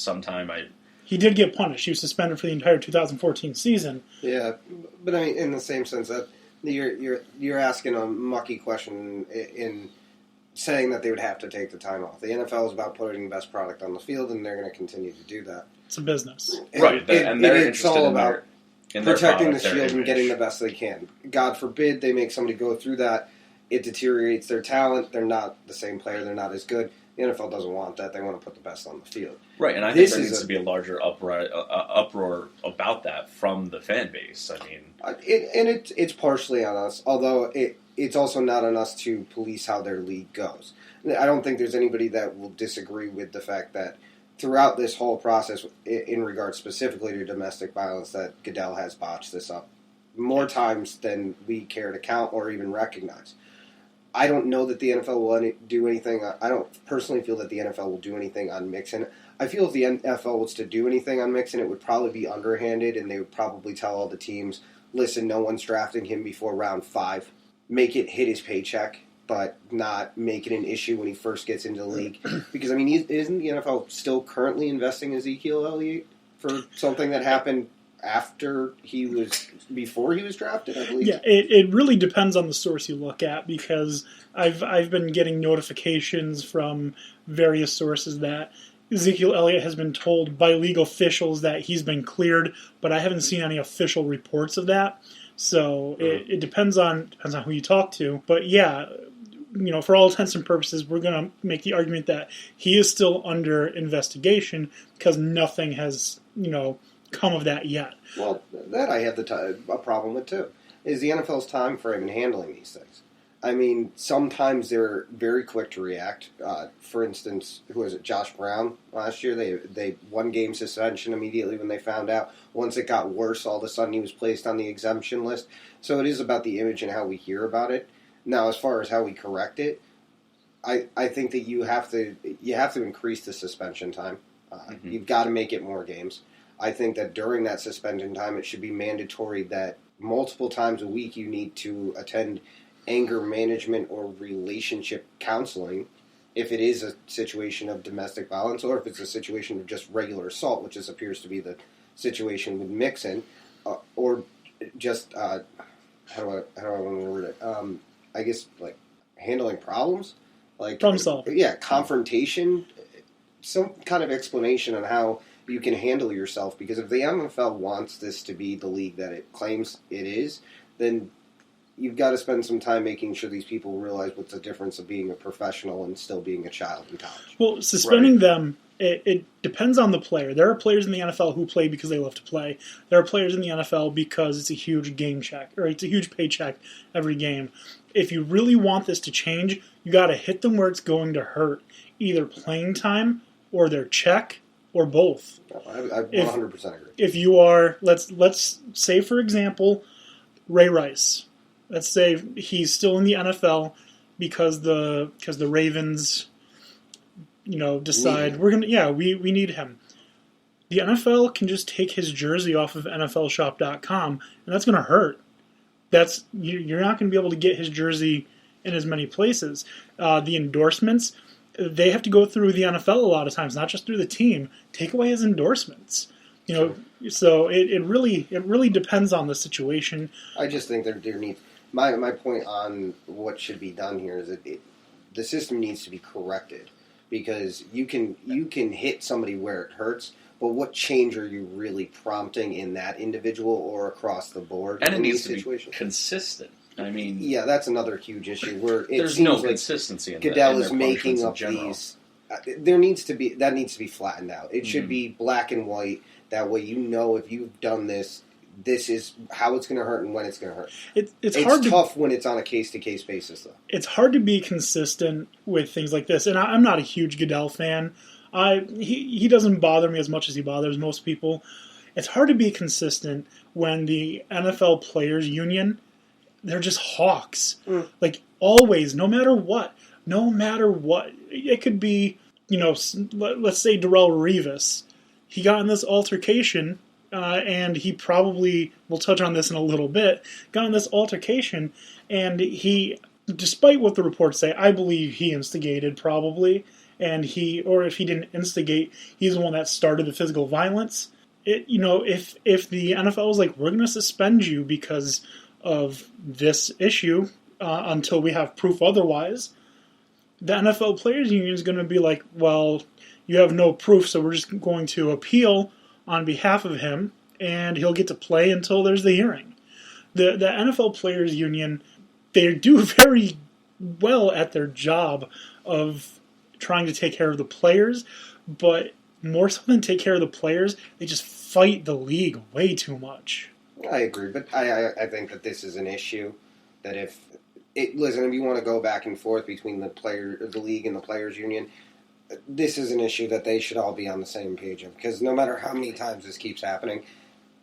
sometime. He did get punished. He was suspended for the entire 2014 season. Yeah, but I mean, in the same sense that you're asking a mucky question in saying that they would have to take the time off. The NFL is about putting the best product on the field, and they're going to continue to do that. It's a business. Right, and they're interested all in about their protecting the product, their shield and image. getting the best they can. God forbid they make somebody go through that. It deteriorates their talent. They're not the same player. They're not as good. The NFL doesn't want that. They want to put the best on the field. Right, and I think there needs to be a larger uproar about that from the fan base. I mean, it's partially on us, although it's also not on us to police how their league goes. I don't think there's anybody that will disagree with the fact that throughout this whole process, in regards specifically to domestic violence, that Goodell has botched this up more times than we care to count or even recognize. I don't know that the NFL will do anything. I don't personally feel that the NFL will do anything on Mixon. I feel if the NFL was to do anything on Mixon, it would probably be underhanded, and they would probably tell all the teams, listen, no one's drafting him before round 5. Make it hit his paycheck, but not make it an issue when he first gets into the league. Because, I mean, isn't the NFL still currently investing Ezekiel Elliott for something that happened before he was drafted, I believe? Yeah, it really depends on the source you look at, because I've been getting notifications from various sources that Ezekiel Elliott has been told by legal officials that he's been cleared, but I haven't seen any official reports of that. So it depends on who you talk to. But yeah, for all intents and purposes, we're going to make the argument that he is still under investigation because nothing has, come of that yet. Well, that I have a problem with too, is the NFL's time frame in handling these things. I mean, sometimes they're very quick to react. For instance, who was it, Josh Brown last year? They 1 game suspension immediately when they found out. Once it got worse, all of a sudden he was placed on the exemption list. So it is about the image and how we hear about it. Now, as far as how we correct it, I think that you have to increase the suspension time. You've got to make it more games. I think that during that suspension time, it should be mandatory that multiple times a week you need to attend anger management or relationship counseling if it is a situation of domestic violence, or if it's a situation of just regular assault, which appears to be the situation with Mixon, or just how do I want to word it? I guess like handling problems, like problem solving. Yeah, confrontation, some kind of explanation on how you can handle yourself. Because if the NFL wants this to be the league that it claims it is, then you've got to spend some time making sure these people realize what's the difference of being a professional and still being a child in college. Well, suspending them, it depends on the player. There are players in the NFL who play because they love to play. There are players in the NFL because it's a huge game check, or it's a huge paycheck every game. If you really want this to change, you got to hit them where it's going to hurt, either playing time or their check or both. I 100% agree. If you are, let's say for example, Ray Rice. Let's say he's still in the NFL because the Ravens, decide we need him. The NFL can just take his jersey off of NFLshop.com, and that's going to hurt. You're not going to be able to get his jersey in as many places. The endorsements, they have to go through the NFL a lot of times, not just through the team. Take away his endorsements. So it really depends on the situation. I just think there needs. My point on what should be done here is that the system needs to be corrected, because you can hit somebody where it hurts, but what change are you really prompting in that individual or across the board? And it needs to be consistent. I mean, yeah, that's another huge issue where there's no consistency in Goodell is making up these. That needs to be flattened out. It should be black and white. That way, if you've done this. This is how it's going to hurt and when it's going to hurt. It's tough when it's on a case-to-case basis, though. It's hard to be consistent with things like this, and I'm not a huge Goodell fan. He doesn't bother me as much as he bothers most people. It's hard to be consistent when the NFL Players Union, they're just hawks. Like, always, no matter what. It could be, let's say Darrelle Revis. He got in this altercation. And he probably, we'll touch on this in a little bit, got in this altercation, and he, despite what the reports say, I believe he instigated probably, and if he didn't instigate, he's the one that started the physical violence. If the NFL is like, we're going to suspend you because of this issue until we have proof otherwise, the NFL Players Union is going to be like, well, you have no proof, so we're just going to appeal on behalf of him, and he'll get to play until there's the hearing. The NFL Players Union, they do very well at their job of trying to take care of the players, but more so than take care of the players, they just fight the league way too much. I agree, but I think that this is an issue that if you want to go back and forth between the league and the players union, this is an issue that they should all be on the same page of, because no matter how many times this keeps happening,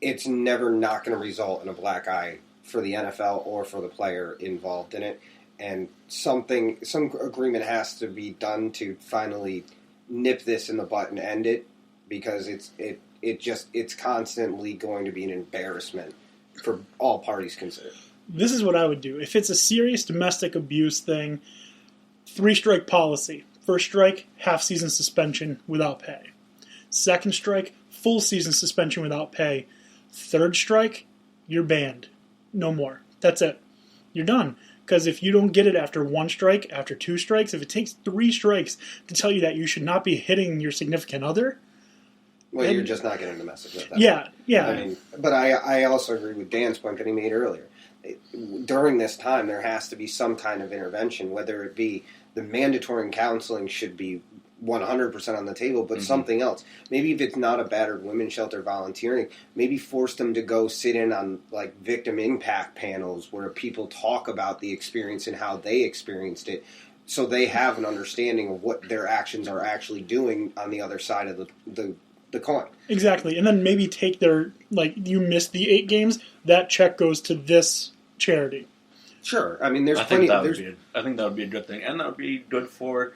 it's never not going to result in a black eye for the NFL or for the player involved in it, and some agreement has to be done to finally nip this in the bud and end it, because it's constantly going to be an embarrassment for all parties considered. This is what I would do. If it's a serious domestic abuse thing, 3-strike policy. First strike, half-season suspension without pay. Second strike, full season suspension without pay. Third strike, you're banned. No more. That's it. You're done. Because if you don't get it after 1 strike, after 2 strikes, if it takes 3 strikes to tell you that you should not be hitting your significant other... Well, you're just not getting the message. Yeah. I mean, but I also agree with Dan's point that he made earlier. During this time, there has to be some kind of intervention, whether it be the mandatory counseling should be 100% on the table, but something else. Maybe if it's not a battered women's shelter volunteering, maybe force them to go sit in on like victim impact panels where people talk about the experience and how they experienced it, so they have an understanding of what their actions are actually doing on the other side of the coin. Exactly. And then maybe take their, you missed the 8 games, that check goes to this charity. Sure. I mean, I think that would be a good thing. And that would be good for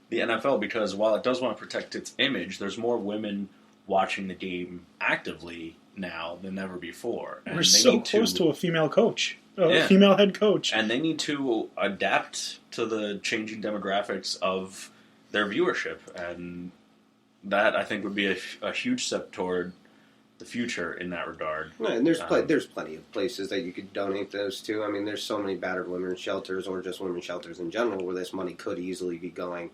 the NFL, because while it does want to protect its image, there's more women watching the game actively now than ever before. And we're so close to a female coach, a female head coach. And they need to adapt to the changing demographics of their viewership. And that, I think, would be a huge step toward the future in that regard. Yeah, and there's plenty of places that you could donate those to. I mean, there's so many battered women's shelters, or just women's shelters in general, where this money could easily be going.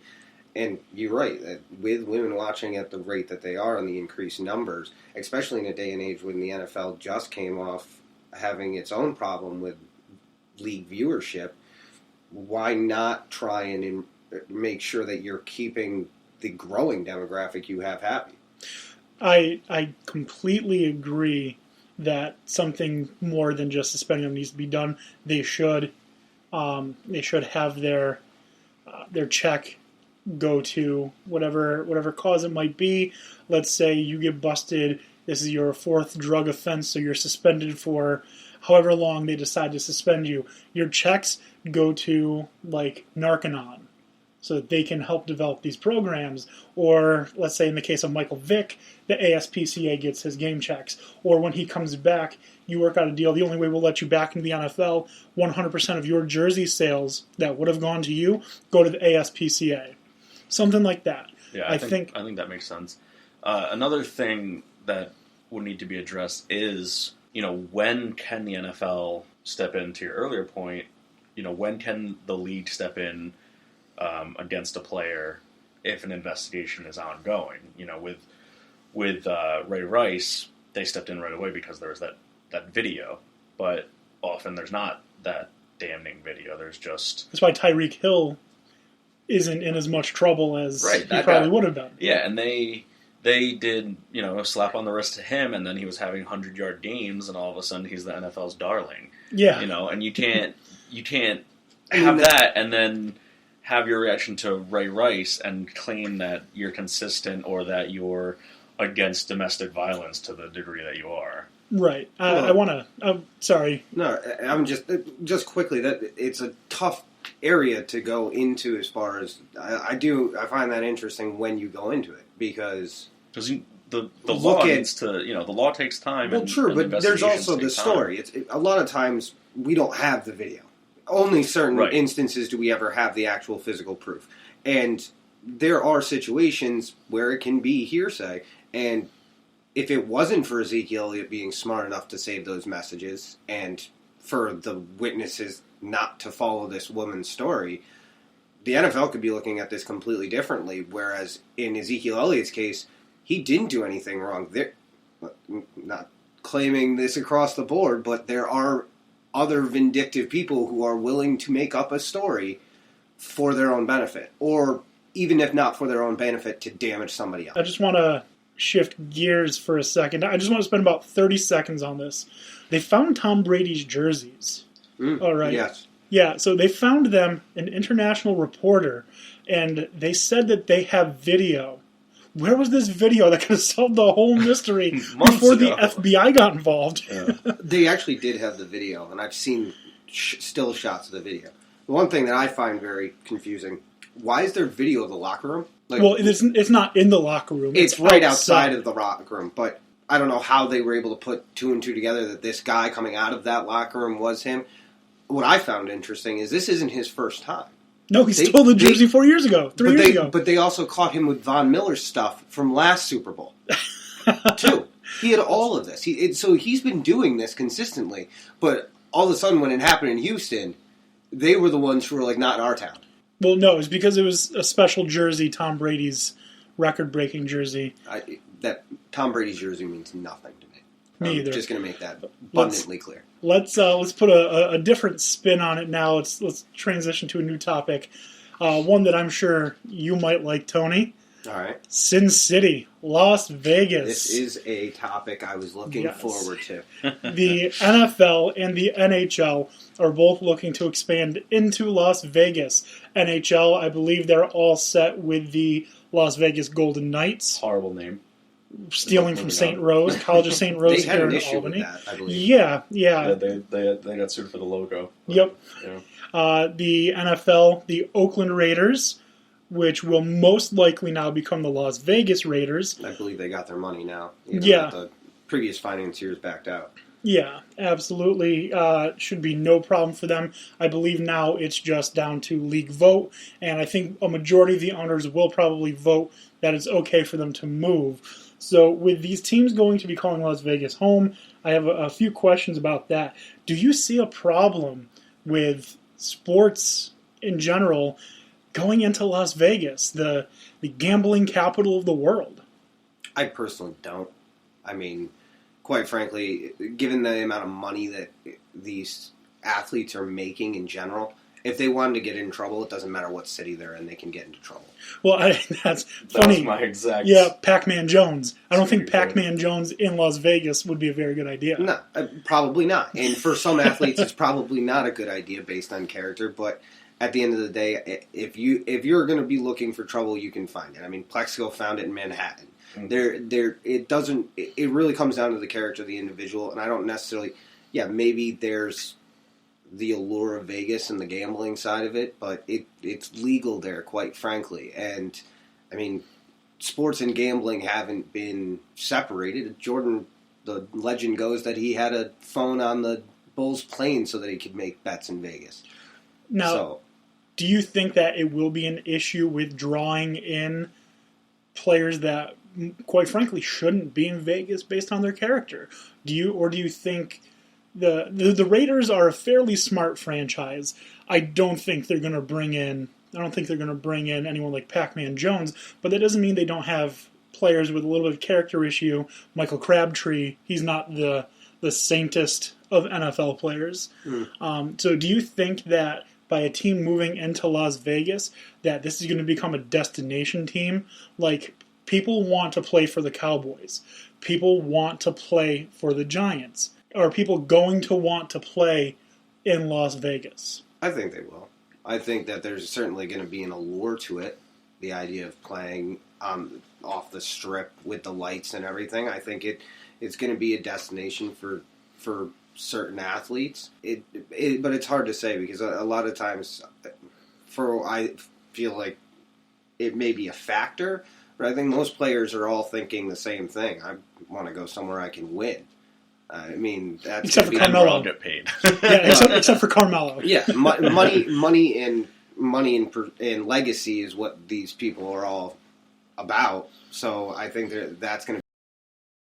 And you're right, that with women watching at the rate that they are and the increased numbers, especially in a day and age when the NFL just came off having its own problem with league viewership, why not try and make sure that you're keeping the growing demographic you have happy? I completely agree that something more than just suspending them needs to be done. They should have their check go to whatever cause it might be. Let's say you get busted. This is your 4th drug offense, so you're suspended for however long they decide to suspend you. Your checks go to Narcanon, so that they can help develop these programs. Or let's say in the case of Michael Vick, the ASPCA gets his game checks. Or when he comes back, you work out a deal. The only way we'll let you back into the NFL, 100% of your jersey sales that would have gone to you go to the ASPCA. Something like that. Yeah, I think that makes sense. Another thing that would need to be addressed is, when can the NFL step in, to your earlier point, when can the league step in against a player if an investigation is ongoing? With Ray Rice, they stepped in right away because there was that video, but often there's not that damning video. There's just... That's why Tyreek Hill isn't in as much trouble as he probably would have been. Yeah, and they did, a slap on the wrist to him, and then he was having 100-yard games, and all of a sudden he's the NFL's darling. Yeah. And you can't have that and then have your reaction to Ray Rice and claim that you're consistent or that you're against domestic violence to the degree that you are. Right. I want to... I'm sorry. No, I'm just quickly, that it's a tough area to go into as far as... I find that interesting when you go into it, because... Because the law needs to... the law takes time. Well, true, but there's also the story. A lot of times, we don't have the video. Only certain instances do we ever have the actual physical proof. And there are situations where it can be hearsay, and if it wasn't for Ezekiel Elliott being smart enough to save those messages and for the witnesses not to follow this woman's story, the NFL could be looking at this completely differently, whereas in Ezekiel Elliott's case, he didn't do anything wrong. They're not claiming this across the board, but there are other vindictive people who are willing to make up a story for their own benefit, or even if not for their own benefit, to damage somebody else. I just want to shift gears for a second. I just want to spend about 30 seconds on this. They found Tom Brady's jerseys. All right. Yes. Yeah, so they found them, an international reporter, and they said that they have video. Where was this video that could have solved the whole mystery before the FBI got involved? Yeah. They actually did have the video, and I've seen still shots of the video. The one thing that I find very confusing, why is there video of the locker room? Like, well, it's not in the locker room. It's right outside of the locker room, but I don't know how they were able to put two and two together that this guy coming out of that locker room was him. What I found interesting is this isn't his first time. No, he stole the jersey 4 years ago, 3 years ago. But they also caught him with Von Miller's stuff from last Super Bowl, too. He had all of this. So he's been doing this consistently. But all of a sudden, when it happened in Houston, they were the ones who were like, not in our town. Well, no, it's because it was a special jersey, Tom Brady's record-breaking jersey. That Tom Brady's jersey means nothing to me. Me either. I'm just going to make that abundantly clear. Let's put a different spin on it now. Let's transition to a new topic, one that I'm sure you might like, Tony. All right. Sin City, Las Vegas. This is a topic I was looking forward to. The NFL and the NHL are both looking to expand into Las Vegas. NHL, I believe they're all set with the Las Vegas Golden Knights. Horrible name. Stealing from St. Rose, College of St. Rose here in Albany. With that, I believe. Yeah. They got sued for the logo. Yep. Yeah. The NFL, the Oakland Raiders, which will most likely now become the Las Vegas Raiders. I believe they got their money now. The previous financiers backed out. Yeah, absolutely. Should be no problem for them. I believe now it's just down to league vote, and I think a majority of the owners will probably vote that it's okay for them to move. So with these teams going to be calling Las Vegas home, I have a few questions about that. Do you see a problem with sports in general going into Las Vegas, the gambling capital of the world? I personally don't. I mean, quite frankly, given the amount of money that these athletes are making in general, if they wanted to get in trouble, it doesn't matter what city they're in, they can get into trouble. Well, that's funny. That was my exact... Yeah, Pac-Man Jones. I don't think Pac-Man Jones in Las Vegas would be a very good idea. No, probably not. And for some athletes, it's probably not a good idea based on character, but at the end of the day, if you're going to be looking for trouble, you can find it. I mean, Plexico found it in Manhattan. Mm-hmm. It really comes down to the character of the individual, and I don't necessarily... Yeah, maybe there's the allure of Vegas and the gambling side of it, but it's legal there, quite frankly. And, I mean, sports and gambling haven't been separated. Jordan, the legend goes that he had a phone on the Bulls plane so that he could make bets in Vegas. Now, do you think that it will be an issue with drawing in players that, quite frankly, shouldn't be in Vegas based on their character? Do you think... The Raiders are a fairly smart franchise. I don't think they're going to bring in anyone like Pac-Man Jones, but that doesn't mean they don't have players with a little bit of character issue. Michael Crabtree, he's not the saintest of NFL players. So do you think that by a team moving into Las Vegas, that this is going to become a destination team? Like, people want to play for the Cowboys. People want to play for the Giants. Are people going to want to play in Las Vegas? I think they will. I think that there's certainly going to be an allure to it. The idea of playing off the strip with the lights and everything. I think it's going to be a destination for certain athletes. But it's hard to say because a lot of times, I feel like it may be a factor. But I think most players are all thinking the same thing. I want to go somewhere I can win. I mean, that's except for Carmelo. Get paid. Yeah, except for Carmelo. Yeah, money and money and legacy is what these people are all about. So I think that's going to